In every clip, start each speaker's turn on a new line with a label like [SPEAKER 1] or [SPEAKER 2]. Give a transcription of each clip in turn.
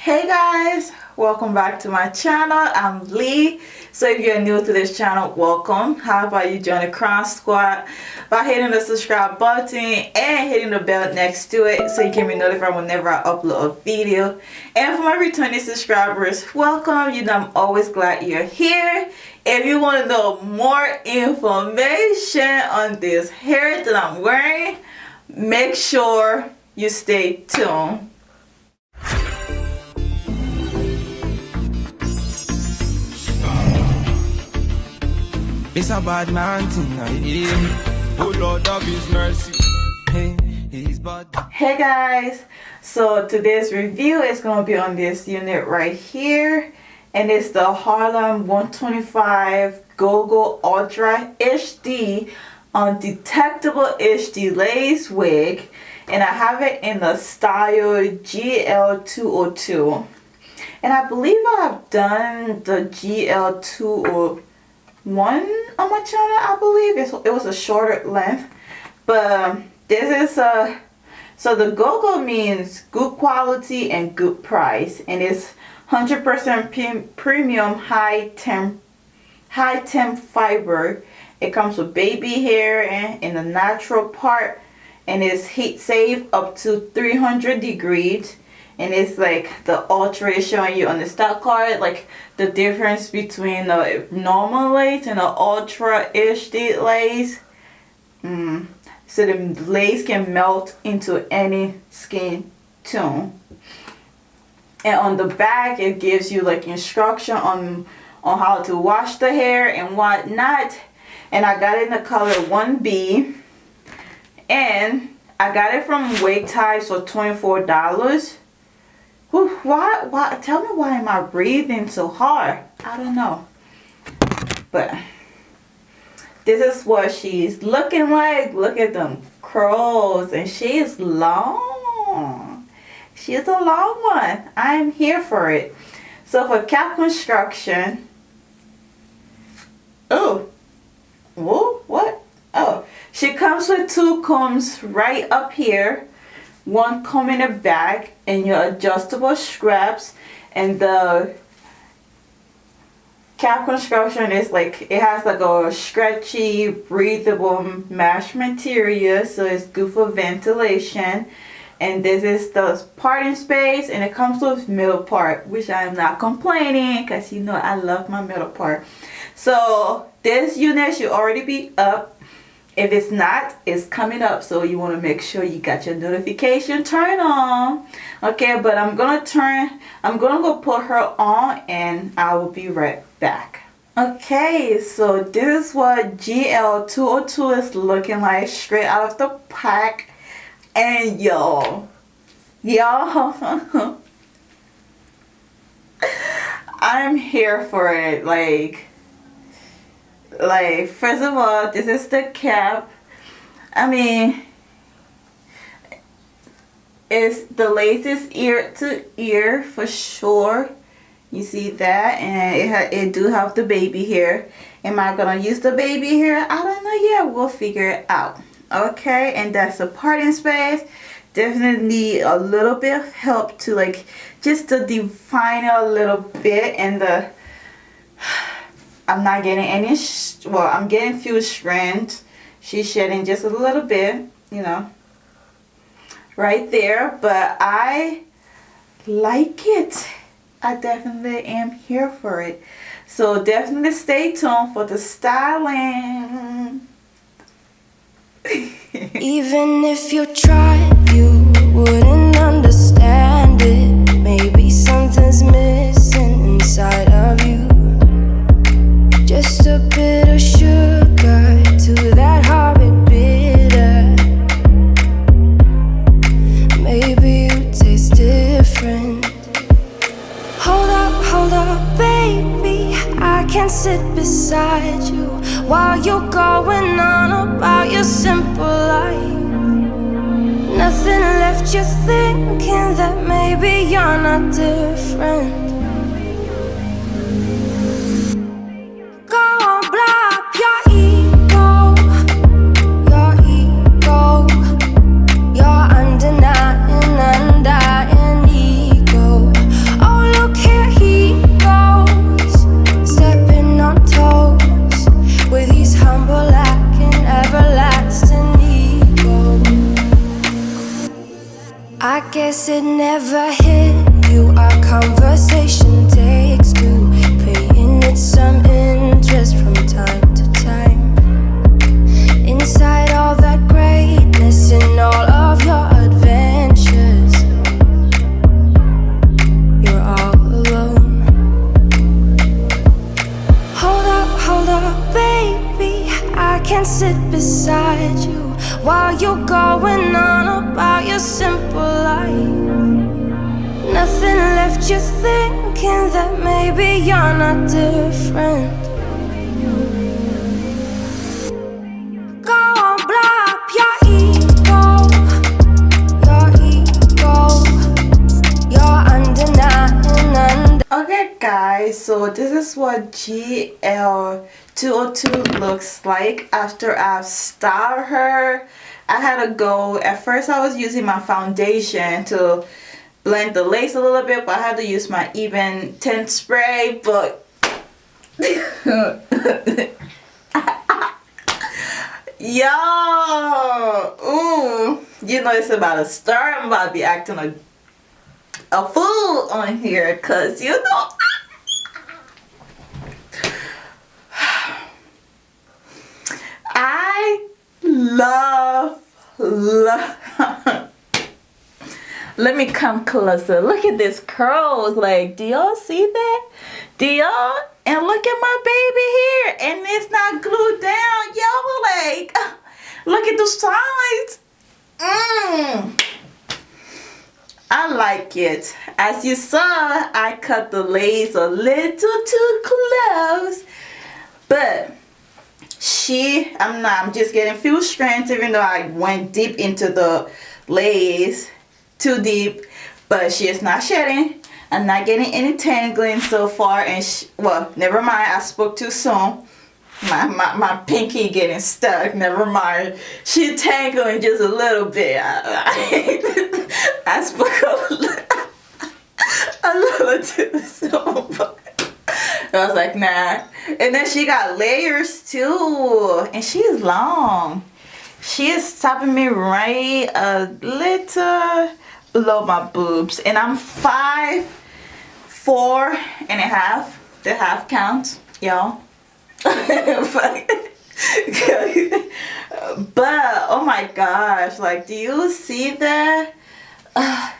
[SPEAKER 1] Hey guys, welcome back to my channel. I'm Lee. So if you're new to this channel, welcome. How about you join the Crownz Squad by hitting the subscribe button and hitting the bell next to it so you can be notified whenever I upload a video. And for my returning subscribers, welcome. You know I'm always glad you're here. If you want to know more information on this hair that I'm wearing, make sure you stay tuned.
[SPEAKER 2] It's a bad man tonight. Oh Lord of His mercy. Hey, He's bad.
[SPEAKER 1] Hey guys, so today's review is going to be on this unit right here, and it's the Harlem 125 Gogo Ultra HD Undetectable HD Lace Wig, and I have it in the style GL202, and I believe I have done the GL201 on my channel. I believe it was a shorter length, but this is so the Gogo means good quality and good price, and it's 100% premium high temp fiber. It comes with baby hair and in the natural part, and it's heat safe up to 300 degrees. And it's like the ultra is showing you on the stock card, like the difference between the normal lace and the ultra HD lace. So the lace can melt into any skin tone. And on the back, it gives you like instruction on how to wash the hair and whatnot. And I got it in the color 1B, and I got it from Wig Types for $24. Why? Tell me, why am I breathing so hard? I don't know. But this is what she's looking like. Look at them curls, and she is long. She's a long one. I'm here for it. So for cap construction, she comes with two combs right up here. One comb in the back and your adjustable straps, and the cap construction is like, it has like a stretchy breathable mesh material, so it's good for ventilation. And this is the parting space, and it comes with middle part, which I am not complaining because you know I love my middle part. So this unit should already be up. If it's not, it's coming up, so you want to make sure you got your notification turned on. Okay, but I'm gonna go put her on, and I will be right back. Okay, so this is what GL202 is looking like straight out of the pack. And y'all I'm here for it. Like first of all, this is the cap. I mean, the lace is ear to ear for sure. You see that, and it do have the baby hair. Am I gonna use the baby hair? I don't know yet. We'll figure it out. Okay, and that's the parting space. Definitely a little bit of help to like just to define it a little bit, and I'm not getting any, I'm getting few strands. She's shedding just a little bit, you know, right there. But I like it. I definitely am here for it. So definitely stay tuned for the styling.
[SPEAKER 3] Even if you tried, you wouldn't understand it. Maybe something's missing inside of you. Just a bit of sugar to that horrid bitter. Maybe you taste different. Hold up, baby. I can sit beside you while you're going on about your simple life. Nothing left you thinking that maybe you're not different. conversation takes to paying it some interest from time to time. Inside all that greatness and all of your adventures, you're all alone. Hold up, baby, I can sit beside you while you're going on about your simple life. Nothing left you thinking that maybe you're not different. Go on, blow up your ego, you're undeniable.
[SPEAKER 1] Okay guys, so this is what GL202 looks like after I've styled her. I had to go, at first I was using my foundation to blend the lace a little bit, but I had to use my even tint spray, but yo, ooh, you know it's about to start. I'm about to be acting a fool on here, cause you know I love let me come closer. Look at this curls. Like, do y'all see that? Do y'all? And look at my baby here, and it's not glued down. Y'all, like, look at the sides. I like it. As you saw, I cut the lace a little too close, but I'm just getting few strands, even though I went deep into the lace, too deep, but she is not shedding. I'm not getting any tangling so far, and well, never mind, I spoke too soon. My pinky getting stuck. Never mind. She's tangling just a little bit. I spoke a little too soon, but I was like, nah. And then she got layers too, and she's long. She is stopping me right a little below my boobs, and I'm 5'4.5", the half count, y'all. But oh my gosh, like, do you see that? I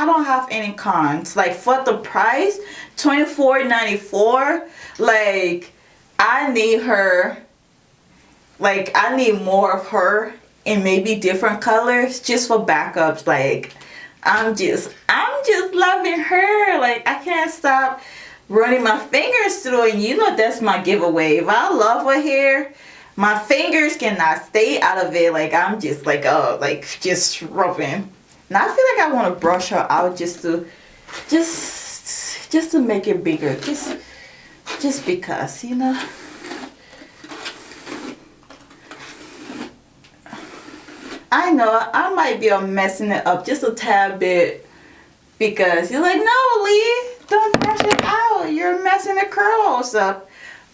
[SPEAKER 1] don't have any cons. Like, for the price, $24.94, like, I need her, like, I need more of her in maybe different colors just for backups. Like, I'm just loving her. Like, I can't stop running my fingers through it. You know that's my giveaway. If I love her hair, my fingers cannot stay out of it. Like, I'm just like, oh, like, just rubbing. And I feel like I want to brush her out just to make it bigger. Just because, you know. I know I might be messing it up just a tad bit, because you're like, no, Lee, don't brush it out. You're messing the curls up.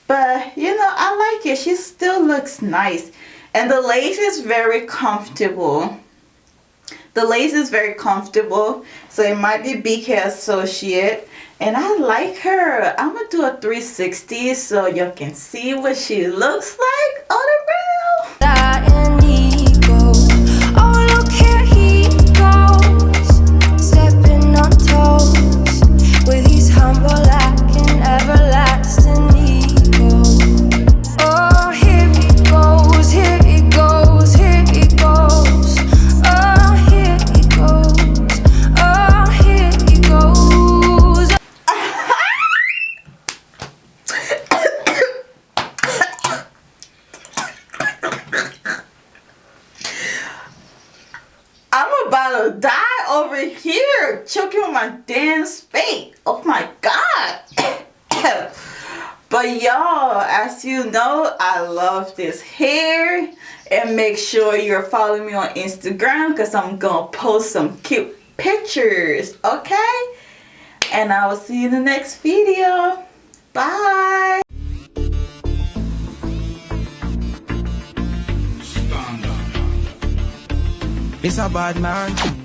[SPEAKER 1] But, you know, I like it. She still looks nice. And the lace is very comfortable. The lace is very comfortable. So it might be BK Associate. And I like her. I'm going to do a 360 so you can see what she looks like on the real.
[SPEAKER 3] With his humble act and everlasting ego. Oh, here he goes, here he goes, here he goes. Oh, here he goes, oh, here he goes.
[SPEAKER 1] I'm about to die over here, choking on my damn spade. Oh my god. But y'all, as you know, I love this hair. And make sure you're following me on Instagram, because I'm gonna post some cute pictures, okay? And I will see you in the next video. Bye.
[SPEAKER 2] It's a bad man.